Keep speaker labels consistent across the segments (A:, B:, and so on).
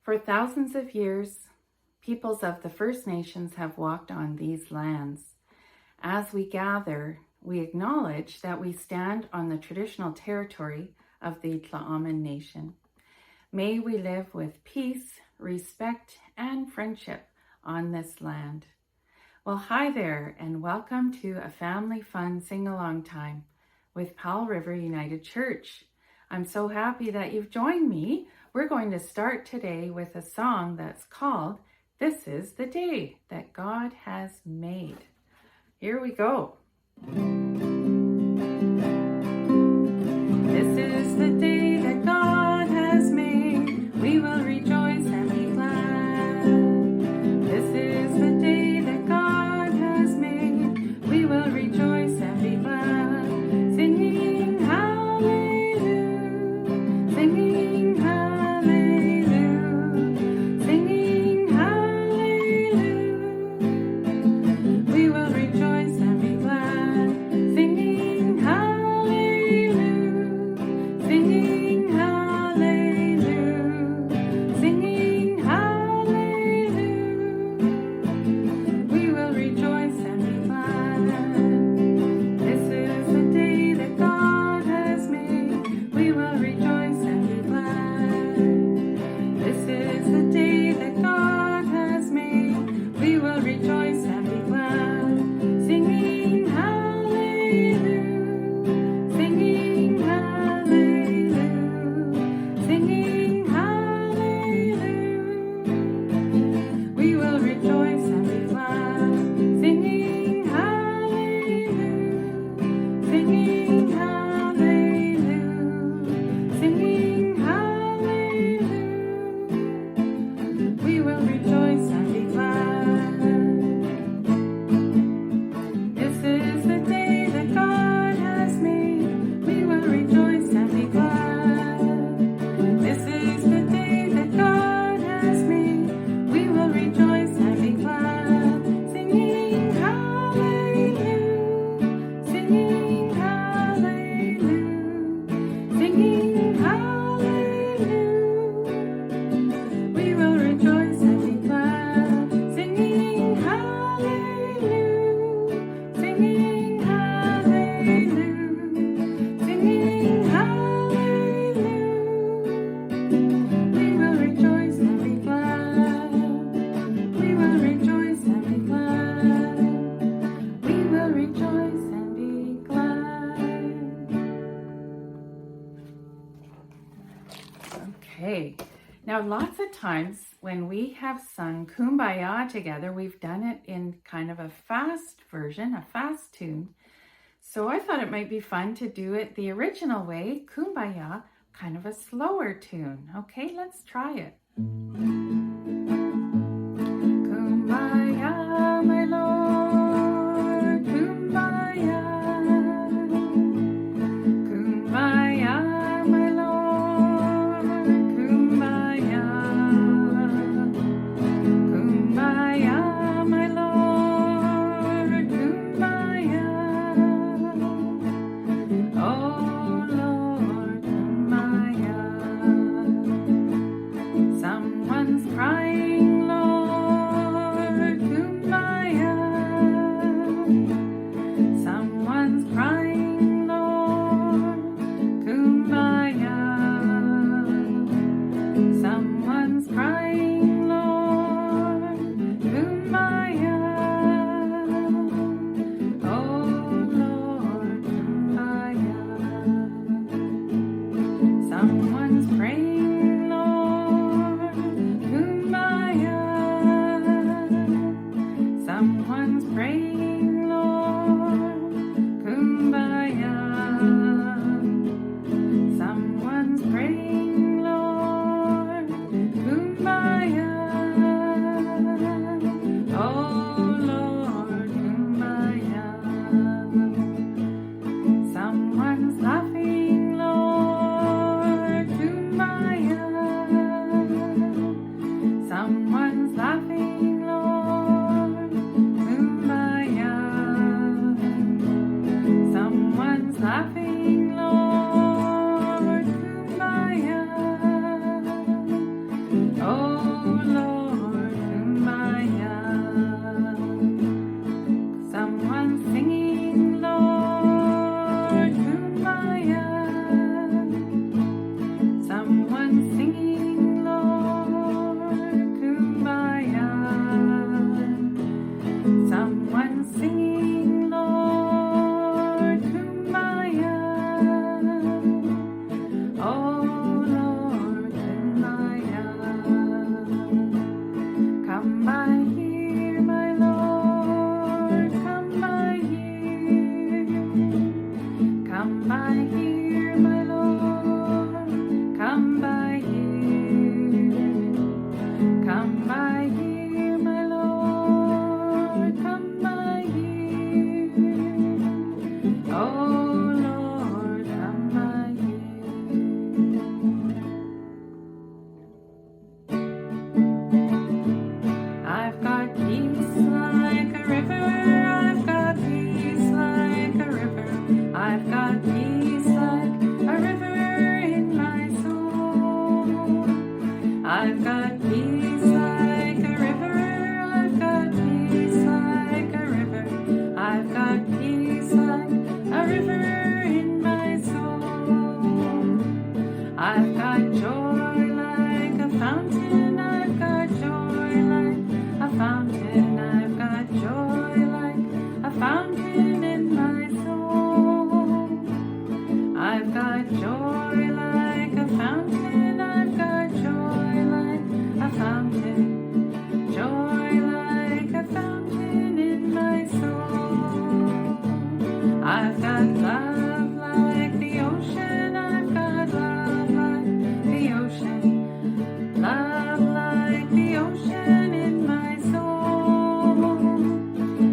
A: For thousands of years, peoples of the First Nations have walked on these lands. As we gather, we acknowledge that we stand on the traditional territory of the Tla'amin Nation. May we live with peace, respect, and friendship on this land. Well, hi there, and welcome to a family fun sing-along time with Powell River United Church. I'm so happy that you've joined me. We're going to start today with a song that's called "This is the Day That God Has Made." Here we go. This is the day that God has made. We will rejoice and be glad. This is the day that God has made. We will rejoice and be glad. Singing hallelujah, singing hallelujah, singing hallelujah. We will rejoice and be glad. Singing hallelujah, singing hallelujah, singing hallelujah. We will rejoice and be glad. This is the day that God has made. We will rejoice and be glad. This is the day that God has made. We will rejoice and be glad. Singing hallelujah, singing hallelujah, singing hallelujah. We will rejoice and be glad. Singing hallelujah, singing hallelujah, singing hallelujah. We will rejoice and be glad. This is the day that God has made. We will rejoice and be glad. This is the day that God has made. We will rejoice and be glad. Singing hallelujah, singing hallelujah, singing hallelujah. We will rejoice and be glad. Singing hallelujah, singing hallelujah, singing hallelujah. We will rejoice and be glad. We will rejoice and be glad. We will rejoice and be glad. Okay. Now, lots of times when we have sung Kumbaya together, we've done it in kind of a fast version, a fast tune. So I thought it might be fun to do it the original way, Kumbaya, kind of a slower tune. Okay, let's try it. Kumbaya, my Lord, Kumbaya. Kumbaya, my Lord, Kumbaya. Kumbaya, my Lord, Kumbaya. Oh Lord, Kumbaya. Someone's crying, Lord, Kumbaya. Someone's crying, Lord, Kumbaya. Someone's crying, Lord, Kumbaya. Oh Lord, Kumbaya. Someone's praying, Lord, Kumbaya. Someone's praying, Lord, Kumbaya. Someone's praying, Lord, Kumbaya. Oh Lord, Kumbaya. Someone's laughing, Lord, Kumbaya. Someone's laughing, Lord, Kumbaya. Someone's laughing, Lord, Kumbaya. Oh love like the ocean. I've got love like the ocean. Love like the ocean in my soul.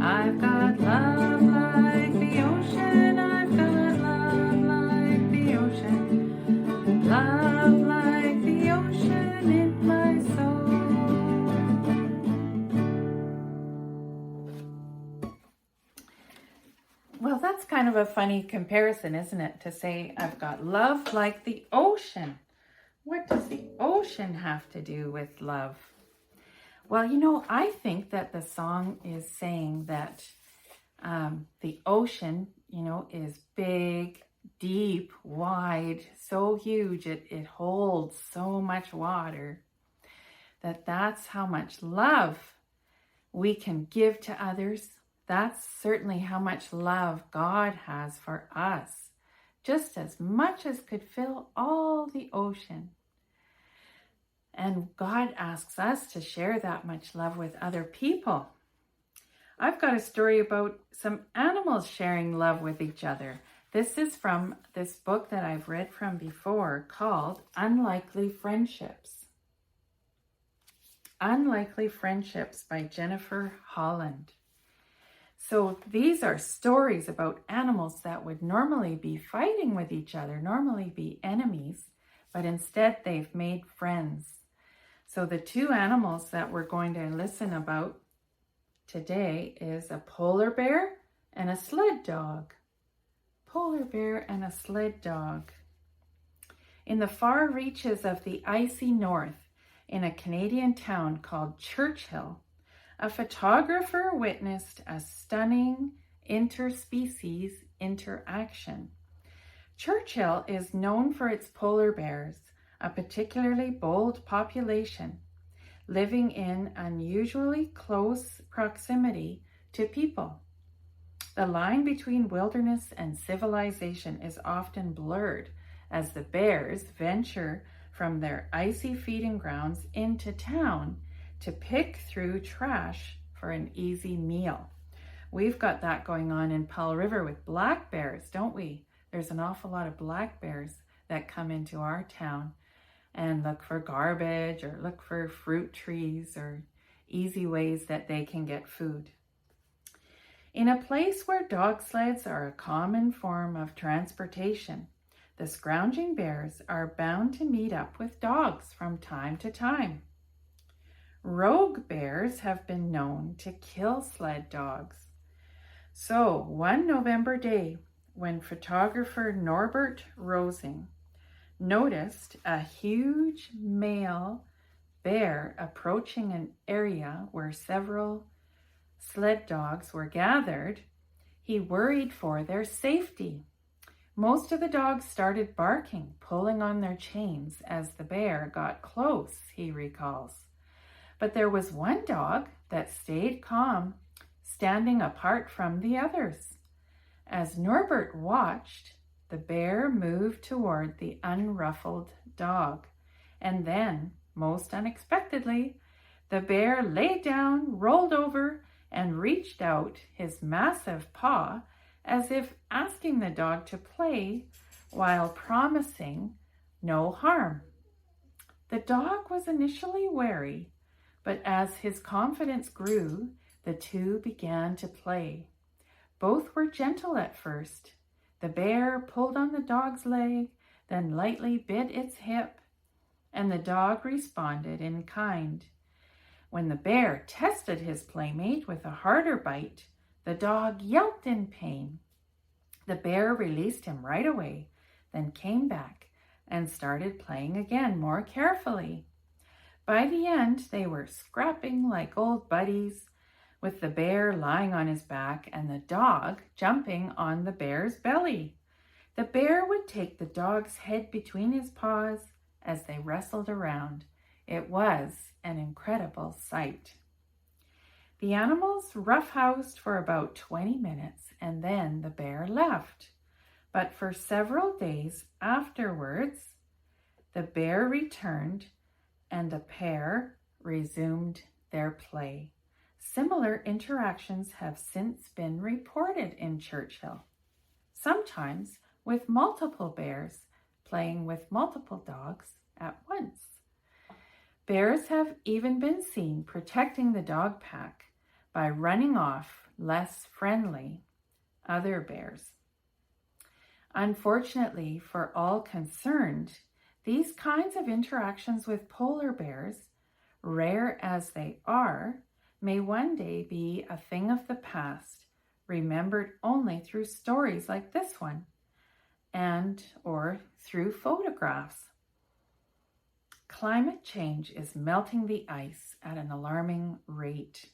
A: I've got love like the ocean. I've got love like the ocean. Love like the ocean in my soul. Well, that's kind of a funny comparison, isn't it? To say I've got love like the ocean. What does the ocean have to do with love? Well, I think that the song is saying that the ocean, is big, deep, wide, so huge, it holds so much water, that's how much love we can give to others. That's certainly how much love God has for us, just as much as could fill all the ocean. And God asks us to share that much love with other people. I've got a story about some animals sharing love with each other. This is from this book that I've read from before called Unlikely Friendships. Unlikely Friendships by Jennifer Holland. So these are stories about animals that would normally be fighting with each other, normally be enemies, but instead they've made friends. So the two animals that we're going to listen about today is a polar bear and a sled dog. Polar bear and a sled dog. In the far reaches of the icy north, in a Canadian town called Churchill, a photographer witnessed a stunning interspecies interaction. Churchill is known for its polar bears, a particularly bold population, living in unusually close proximity to people. The line between wilderness and civilization is often blurred as the bears venture from their icy feeding grounds into town to pick through trash for an easy meal. We've got that going on in Pearl River with black bears, don't we? There's an awful lot of black bears that come into our town and look for garbage or look for fruit trees or easy ways that they can get food. In a place where dog sleds are a common form of transportation, the scrounging bears are bound to meet up with dogs from time to time. Rogue bears have been known to kill sled dogs. So one November day, when photographer Norbert Rosing noticed a huge male bear approaching an area where several sled dogs were gathered, he worried for their safety. Most of the dogs started barking, pulling on their chains as the bear got close, he recalls. But there was one dog that stayed calm, standing apart from the others. As Norbert watched, the bear moved toward the unruffled dog, and then, most unexpectedly, the bear lay down, rolled over, and reached out his massive paw as if asking the dog to play while promising no harm. The dog was initially wary, but as his confidence grew, the two began to play. Both were gentle at first. The bear pulled on the dog's leg, then lightly bit its hip, and the dog responded in kind. When the bear tested his playmate with a harder bite, the dog yelped in pain. The bear released him right away, then came back and started playing again more carefully. By the end, they were scrapping like old buddies, with the bear lying on his back and the dog jumping on the bear's belly. The bear would take the dog's head between his paws as they wrestled around. It was an incredible sight. The animals roughhoused for about 20 minutes and then the bear left. But for several days afterwards, the bear returned and the pair resumed their play. Similar interactions have since been reported in Churchill. sometimes with multiple bears playing with multiple dogs at once. Bears have even been seen protecting the dog pack by running off less friendly other bears. Unfortunately for all concerned, these kinds of interactions with polar bears, rare as they are, may one day be a thing of the past, remembered only through stories like this one, and or through photographs. Climate change is melting the ice at an alarming rate.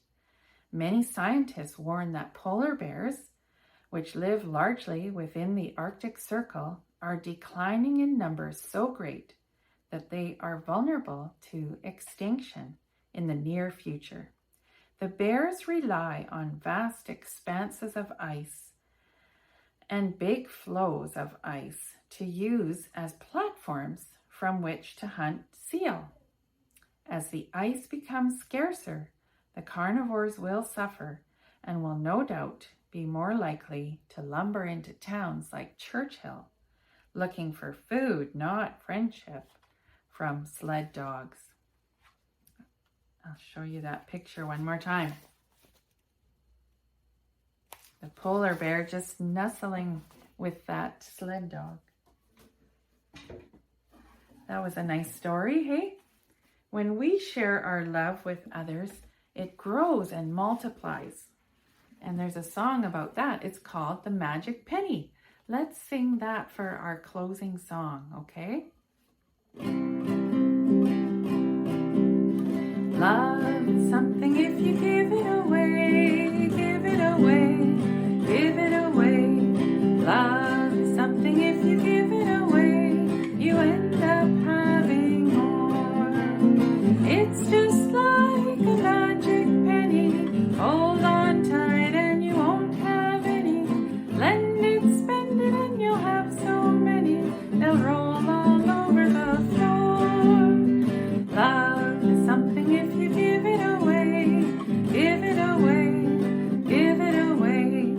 A: Many scientists warn that polar bears, which live largely within the Arctic Circle, are declining in numbers so great that they are vulnerable to extinction in the near future. The bears rely on vast expanses of ice and big flows of ice to use as platforms from which to hunt seal. As the ice becomes scarcer, the carnivores will suffer and will no doubt be more likely to lumber into towns like Churchill, looking for food, not friendship, from sled dogs. I'll show you that picture one more time. The polar bear just nuzzling with that sled dog. That was a nice story, hey? When we share our love with others, it grows and multiplies. And there's a song about that. It's called The Magic Penny. Let's sing that for our closing song, okay? Love is something if you give it away, give it away, give it away. Love is something if you give it away, you end up having more. It's just like a magic penny, hold on tight and you won't have any. Lend it, spend it and you'll have so many, they'll roll all over the floor. Love is something if you give it away, give it away, give it away.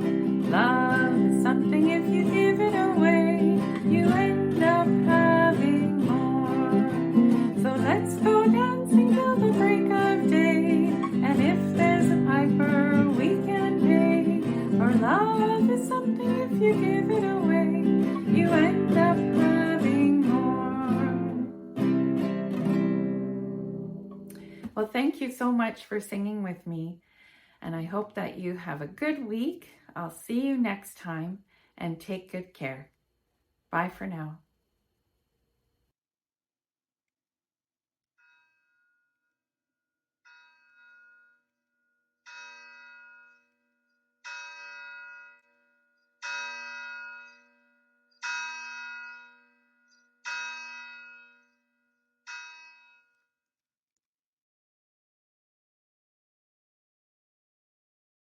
A: Love is something if you give it away, you end up having more. So let's go dancing till the break of day, and if there's a piper we can pay. For love is something if you give it away, you end up having more. Well, thank you so much for singing with me, and I hope that you have a good week. I'll see you next time, and take good care. Bye for now.